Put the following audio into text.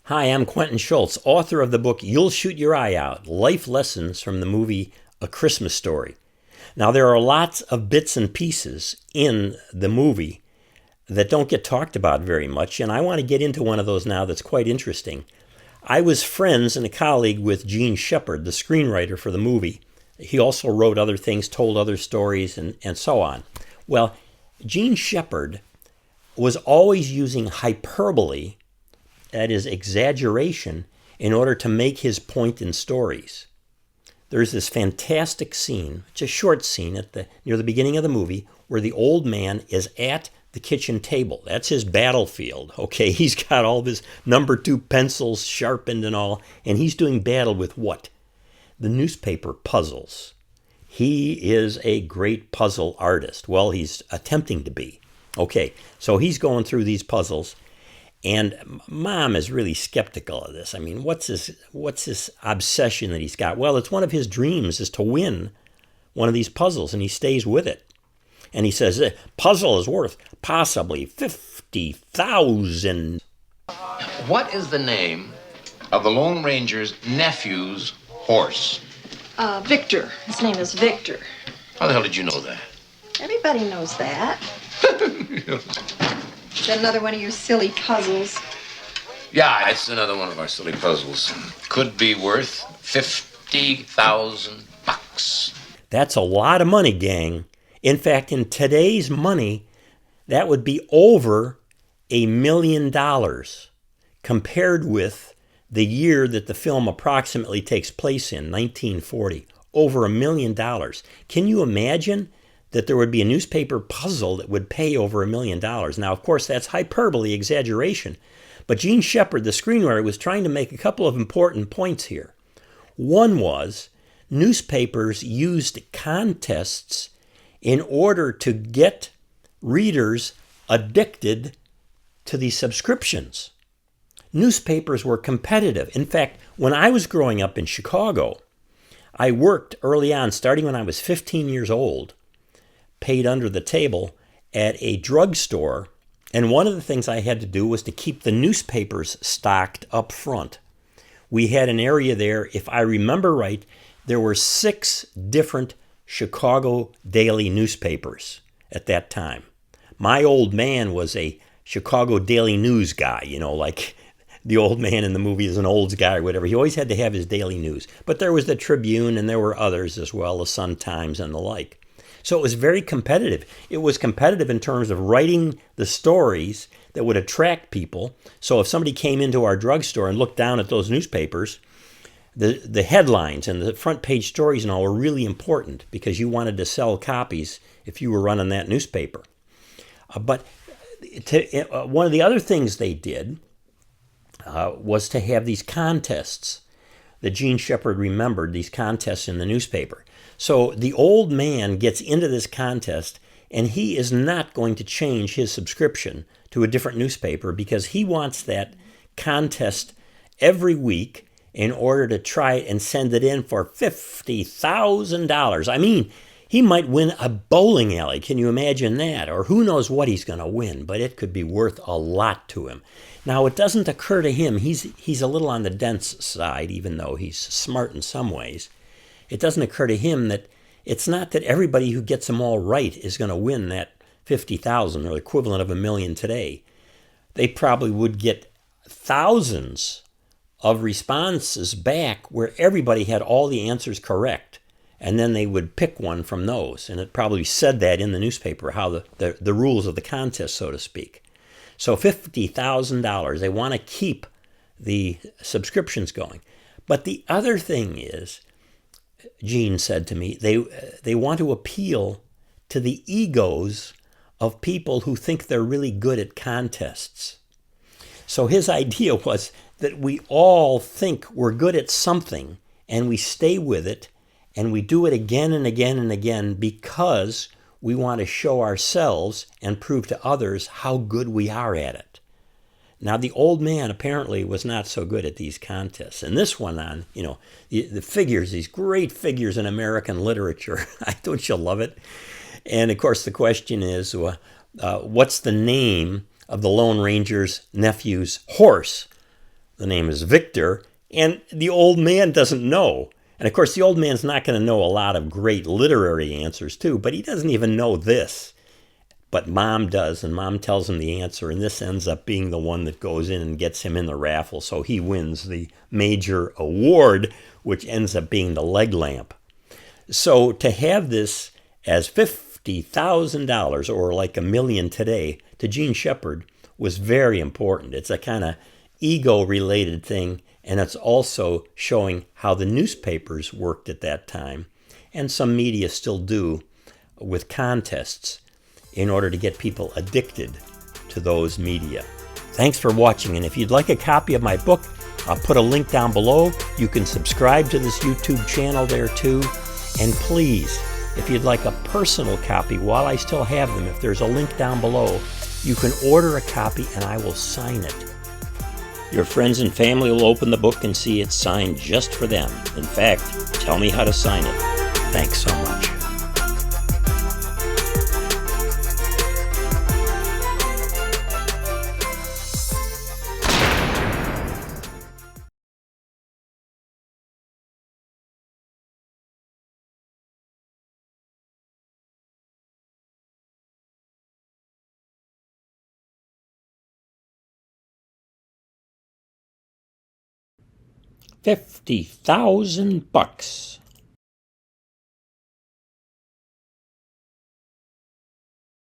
Hi, I'm Quentin Schultze, author of the book You'll Shoot Your Eye Out, Life Lessons from the movie A Christmas Story. Now, there are lots of bits and pieces in the movie that don't get talked about very much, and I want to get into one of those now that's quite interesting. I was friends and a colleague with Gene Shepard, the screenwriter for the movie. He also wrote other things, told other stories, and so on. Well, Gene Shepard was always using hyperbole, that is exaggeration, in order to make his point in stories. There's this fantastic scene, it's a short scene near the beginning of the movie, where the old man is at the kitchen table. That's his battlefield. Okay, he's got all of his number 2 pencils sharpened and all, and he's doing battle with what? The newspaper puzzles. He is a great puzzle artist. Well, he's attempting to be. Okay, so he's going through these puzzles, and Mom is really skeptical of this. I mean, what's this obsession that he's got? Well, it's one of his dreams is to win one of these puzzles, and he stays with it. And he says, the puzzle is worth possibly 50,000. What is the name of the Lone Ranger's nephew's horse? Victor. His name is Victor. How the hell did you know that? Everybody knows that. Is that another one of your silly puzzles? Yeah, it's another one of our silly puzzles. Could be worth 50,000 bucks. That's a lot of money, gang. In fact, in today's money, that would be over $1 million compared with the year that the film approximately takes place in, 1940. Over $1 million. Can you imagine that there would be a newspaper puzzle that would pay over $1 million? Now, of course, that's hyperbole, exaggeration. But Gene Shepard, the screenwriter, was trying to make a couple of important points here. One was newspapers used contests in order to get readers addicted to these subscriptions. Newspapers were competitive. In fact, when I was growing up in Chicago, I worked early on, starting when I was 15 years old, paid under the table at a drugstore, and one of the things I had to do was to keep the newspapers stocked up front. We had an area there, if I remember right, there were 6 different Chicago daily newspapers at that time. My old man was a Chicago Daily News guy, like the old man in the movie is an old guy or whatever. He always had to have his daily news. But there was the Tribune, and there were others as well, the Sun-Times and the like. So it was very competitive. It was competitive in terms of writing the stories that would attract people. So if somebody came into our drugstore and looked down at those newspapers, the headlines and the front page stories and all were really important because you wanted to sell copies if you were running that newspaper. But one of the other things they did was to have these contests that Gene Shepard remembered, these contests in the newspaper. So the old man gets into this contest, and he is not going to change his subscription to a different newspaper because he wants that contest every week in order to try and send it in for $50,000. I mean, he might win a bowling alley. Can you imagine that? Or who knows what he's going to win, but it could be worth a lot to him. Now, it doesn't occur to him, he's a little on the dense side, even though he's smart in some ways. It doesn't occur to him that it's not that everybody who gets them all right is going to win that 50,000 or the equivalent of $1 million today. They probably would get thousands of responses back where everybody had all the answers correct, and then they would pick one from those. And it probably said that in the newspaper, how the rules of the contest, so to speak. So $50,000, they want to keep the subscriptions going. But the other thing is, Gene said to me, they want to appeal to the egos of people who think they're really good at contests. So his idea was that we all think we're good at something, and we stay with it, and we do it again and again and again because we want to show ourselves and prove to others how good we are at it. Now, the old man apparently was not so good at these contests. And this one on, the figures, these great figures in American literature. Don't you love it? And, of course, the question is, what's the name of the Lone Ranger's nephew's horse? The name is Victor, and the old man doesn't know. And of course, the old man's not going to know a lot of great literary answers, too, but he doesn't even know this. But Mom does, and Mom tells him the answer, and this ends up being the one that goes in and gets him in the raffle, so he wins the major award, which ends up being the leg lamp. So to have this as $50,000, or like $1 million today, to Gene Shepherd was very important. It's a kind of ego-related thing, and it's also showing how the newspapers worked at that time, and some media still do, with contests in order to get people addicted to those media. Thanks for watching, and if you'd like a copy of my book, I'll put a link down below. You can subscribe to this YouTube channel there too. And please, if you'd like a personal copy while I still have them, if there's a link down below, you can order a copy and I will sign it. Your friends and family will open the book and see it's signed just for them. In fact, tell me how to sign it. Thanks so much. $50,000.